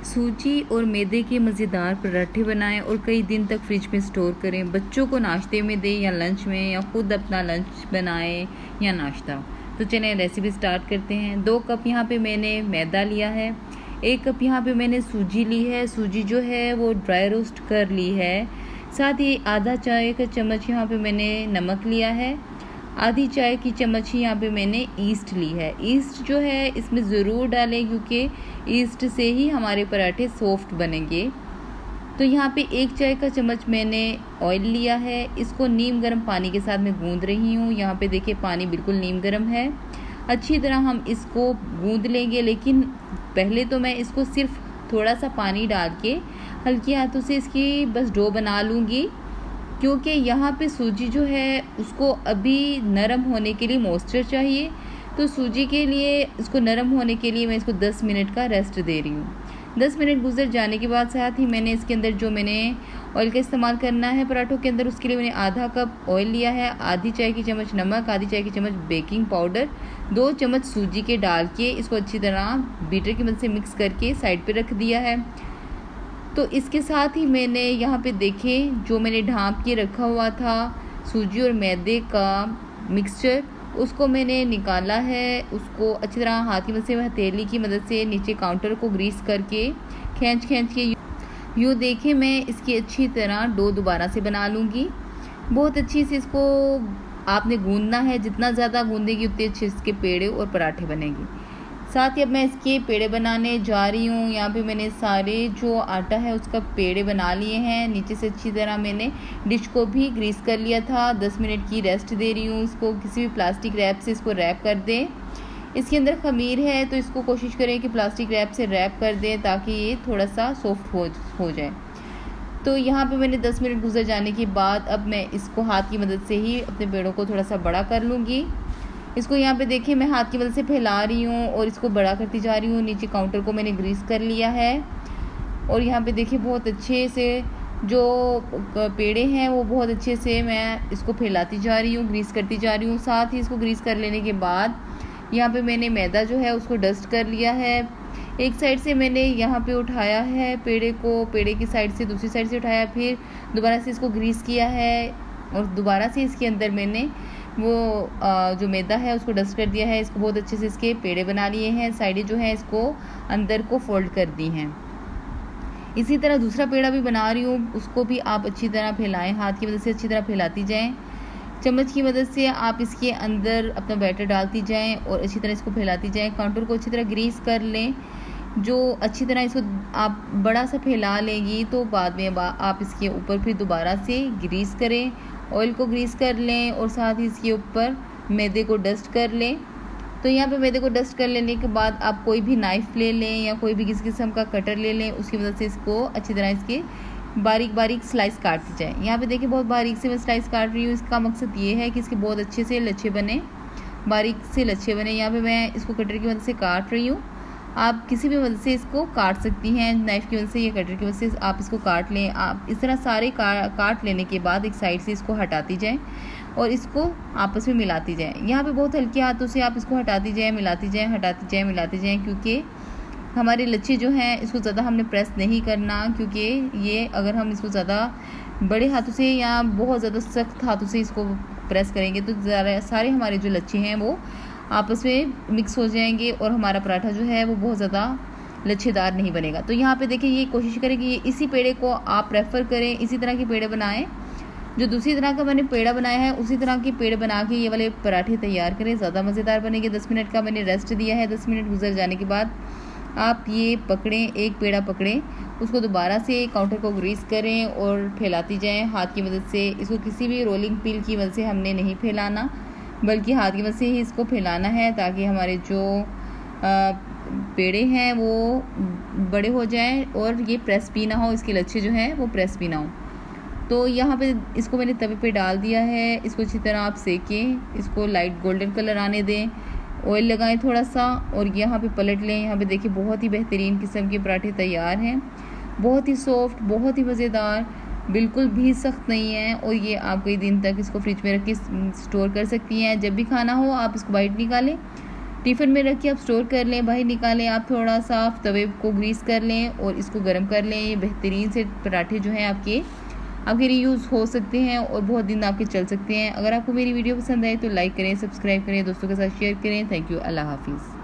सूजी और मैदे के मज़ेदार पराठे बनाएं और कई दिन तक फ्रिज में स्टोर करें। बच्चों को नाश्ते में दें या लंच में, या खुद अपना लंच बनाएं या नाश्ता। तो चलें रेसिपी स्टार्ट करते हैं। 2 कप यहाँ पे मैंने मैदा लिया है। 1 कप यहाँ पे मैंने सूजी ली है। सूजी जो है वो ड्राई रोस्ट कर ली है। साथ ही आधा चाय का चम्मच यहाँ पे मैंने नमक लिया है। आधी चाय की चम्मच ही यहाँ पे मैंने ईस्ट ली है। ईस्ट जो है इसमें ज़रूर डालें, क्योंकि ईस्ट से ही हमारे पराठे सॉफ्ट बनेंगे। तो यहाँ पे 1 चाय का चम्मच मैंने ऑयल लिया है। इसको नीम गर्म पानी के साथ मैं गूंद रही हूँ। यहाँ पे देखिए पानी बिल्कुल नीम गर्म है। अच्छी तरह हम इसको गूंद लेंगे, लेकिन पहले तो मैं इसको सिर्फ थोड़ा सा पानी डाल के हल्के हाथों से इसकी बस डो बना लूँगी, क्योंकि यहाँ पे सूजी जो है उसको अभी नरम होने के लिए मॉइस्चर चाहिए। तो सूजी के लिए इसको नरम होने के लिए मैं इसको 10 मिनट का रेस्ट दे रही हूँ। 10 मिनट गुजर जाने के बाद साथ ही मैंने इसके अंदर जो मैंने ऑयल का इस्तेमाल करना है पराठों के अंदर, उसके लिए मैंने आधा कप ऑयल लिया है। आधी चाय की चम्मच नमक, आधी चाय की चम्मच बेकिंग पाउडर, 2 चम्मच सूजी के डाल के इसको अच्छी तरह बीटर की मदद से मिक्स करके साइड पर रख दिया है। तो इसके साथ ही मैंने यहाँ पे देखें जो मैंने ढाँप के रखा हुआ था सूजी और मैदे का मिक्सचर, उसको मैंने निकाला है। उसको अच्छी तरह हाथ की मदद से, हथेली की मदद से नीचे काउंटर को ग्रीस करके खींच के यूँ देखें मैं इसकी अच्छी तरह डो दोबारा से बना लूँगी। बहुत अच्छी से इसको आपने गूंदना है। जितना ज़्यादा गूंदेगी उतने अच्छे इसके पेड़े और पराठे बनेंगे। साथ ही अब मैं इसके पेड़े बनाने जा रही हूँ। यहाँ पे मैंने सारे जो आटा है उसका पेड़े बना लिए हैं। नीचे से अच्छी तरह मैंने डिश को भी ग्रीस कर लिया था। 10 मिनट की रेस्ट दे रही हूँ। इसको किसी भी प्लास्टिक रैप से इसको रैप कर दें। इसके अंदर खमीर है तो इसको कोशिश करें कि प्लास्टिक रैप से रैप कर दें ताकि ये थोड़ा सा सॉफ्ट हो जाए। तो यहाँ पे मैंने 10 मिनट गुजर जाने के बाद अब मैं इसको हाथ की मदद से ही अपने पेड़ों को थोड़ा सा बड़ा कर लूँगी। इसको यहाँ पे देखिए मैं हाथ की मदद से फैला रही हूँ और इसको बड़ा करती जा रही हूँ। नीचे काउंटर को मैंने ग्रीस कर लिया है और यहाँ पे देखिए बहुत अच्छे से जो पेड़े हैं वो बहुत अच्छे से मैं इसको फैलाती जा रही हूँ, ग्रीस करती जा रही हूँ। साथ ही इसको ग्रीस कर लेने के बाद यहाँ पे मैंने मैदा जो है उसको डस्ट कर लिया है। एक साइड से मैंने यहाँ पे उठाया है पेड़े को, पेड़े की साइड से दूसरी साइड से उठाया, फिर दोबारा से इसको ग्रीस किया है और दोबारा से इसके अंदर मैंने वो जो मैदा है उसको डस्ट कर दिया है। इसको बहुत अच्छे से इसके पेड़े बना लिए हैं। साइडें जो है इसको अंदर को फोल्ड कर दी हैं। इसी तरह दूसरा पेड़ा भी बना रही हूँ, उसको भी आप अच्छी तरह फैलाएं। हाथ की मदद से अच्छी तरह फैलाती जाएं। चम्मच की मदद से आप इसके अंदर अपना बैटर डालती जाएं और अच्छी तरह इसको फैलाती जाएं। काउंटर को अच्छी तरह ग्रीस कर लें। जो अच्छी तरह इसको आप बड़ा सा फैला लेंगी तो बाद में आप इसके ऊपर फिर दोबारा से ग्रीस करें, ऑयल को ग्रीस कर लें और साथ ही इसके ऊपर मैदे को डस्ट कर लें। तो यहाँ पे मैदे को डस्ट कर लेने के बाद आप कोई भी नाइफ़ ले लें या कोई भी किसी किस्म का कटर ले लें, उसकी मदद से इसको अच्छी तरह इसके बारीक बारीक स्लाइस काटती जाए। यहाँ पे देखिए बहुत बारीक से मैं स्लाइस काट रही हूँ। इसका मकसद ये है कि इसके बहुत अच्छे से लच्छे बने, बारीक से लच्छे बने। यहाँ पे मैं इसको कटर की मदद से काट रही हूँ। आप किसी भी मदद से इसको काट सकती हैं, नाइफ़ की मदद से या कटर की मदद से आप इसको काट लें। आप इस तरह सारे काट लेने के बाद एक साइड से इसको हटाती जाएं और इसको आपस में मिलाती जाएं। यहाँ पे बहुत हल्के हाथों से आप इसको हटाती जाएं, मिलाती जाएं, हटाती जाएं, मिलाती जाएं, क्योंकि हमारे लच्छे जो हैं इसको ज़्यादा हमने प्रेस नहीं करना, क्योंकि ये अगर हम इसको ज़्यादा बड़े हाथों से या बहुत ज़्यादा सख्त हाथों से इसको प्रेस करेंगे तो सारे हमारे जो लच्छे हैं वो आपस में मिक्स हो जाएंगे और हमारा पराठा जो है वो बहुत ज़्यादा लच्छेदार नहीं बनेगा। तो यहाँ पे देखिए ये कोशिश करें कि ये इसी पेड़े को आप प्रेफर करें, इसी तरह के पेड़े बनाएं। जो दूसरी तरह का मैंने पेड़ा बनाया है उसी तरह के पेड़ बना के ये वाले पराठे तैयार करें, ज़्यादा मज़ेदार बनेंगे। 10 मिनट का मैंने रेस्ट दिया है। 10 मिनट गुजर जाने के बाद आप ये पकड़ें, एक पेड़ा पकड़ें, उसको दोबारा से काउंटर को ग्रीस करें और फैलाती जाएं हाथ की मदद से। इसको किसी भी रोलिंग पिन की मदद से हमने नहीं फैलाना, बल्कि हाथ की मदद से ही इसको फैलाना है ताकि हमारे जो पेड़े हैं वो बड़े हो जाएं और ये प्रेस भी ना हो, इसके लच्छे जो हैं वो प्रेस भी ना हो। तो यहाँ पे इसको मैंने तवे पे डाल दिया है। इसको अच्छी तरह आप सेकें, इसको लाइट गोल्डन कलर आने दें, ऑयल लगाएं थोड़ा सा और यहाँ पे पलट लें। यहाँ पे देखिए बहुत ही बेहतरीन किस्म के पराठे तैयार हैं, बहुत ही सॉफ्ट, बहुत ही मज़ेदार, बिल्कुल भी सख्त नहीं है। और ये आप कई दिन तक इसको फ्रिज में रख के स्टोर कर सकती हैं। जब भी खाना हो आप इसको बाइट निकालें, टिफ़िन में रख के आप स्टोर कर लें, बाहर निकालें, आप थोड़ा सा तवे को ग्रीस कर लें और इसको गर्म कर लें। ये बेहतरीन से पराठे जो हैं आपके रीयूज़ हो सकते हैं और बहुत दिन आपके चल सकते हैं। अगर आपको मेरी वीडियो पसंद आए तो लाइक करें, सब्सक्राइब करें, दोस्तों के साथ शेयर करें। Thank you. अल्लाह हाफ़िज़।